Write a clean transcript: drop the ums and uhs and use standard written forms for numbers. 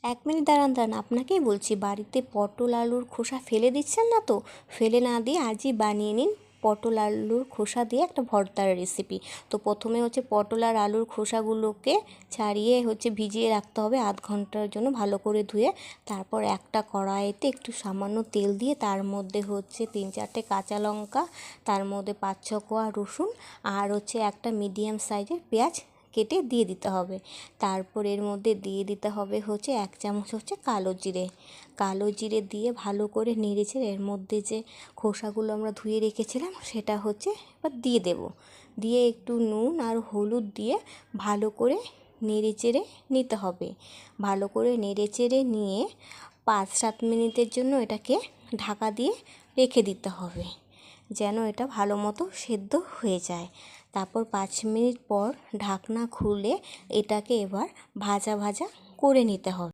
1 minute দাঁড়ান, আপনাকেই বলছি, বাড়িতে পটল আলুর খোসা ফেলে দিচ্ছেন না তো? ফেলে না দিয়ে আজই বানিয়ে নিন পটল আলুর খোসা দিয়ে একটা ভর্তার রেসিপি। তো প্রথমে পটল আর আলুর খোসাগুলোকে ছাড়িয়ে ভিজিয়ে রাখতে হবে 1/2 ঘন্টার জন্য, ভালো করে ধুয়ে। তারপর একটা কড়াইতে একটু সামান্য তেল দিয়ে তার মধ্যে 3-4টে কাঁচা লঙ্কা, তার মধ্যে 5-6 কোয়া রসুন আর একটা মিডিয়াম সাইজের পেঁয়াজ কেটে দিয়ে দিতে হবে। তারপর এর মধ্যে দিয়ে দিতে হবে 1 চামচ কালো জিরে দিয়ে ভালো করে নেড়েচেড়ে এর মধ্যে যে খোসাগুলো আমরা ধুয়ে রেখেছিলাম সেটা এবার দিয়ে দেব। দিয়ে একটু নুন আর হলুদ দিয়ে ভালো করে নেড়েচেড়ে নিতে হবে। ভালো করে নেড়েচেড়ে নিয়ে 5-7 মিনিটের জন্য এটাকে ঢাকা দিয়ে রেখে দিতে হবে, যেন এটা ভালো মতো সেদ্ধ হয়ে যায়। তারপর 5 মিনিট পর ঢাকনা খুলে এটাকে এবার ভাজা ভাজা করে নিতে হবে।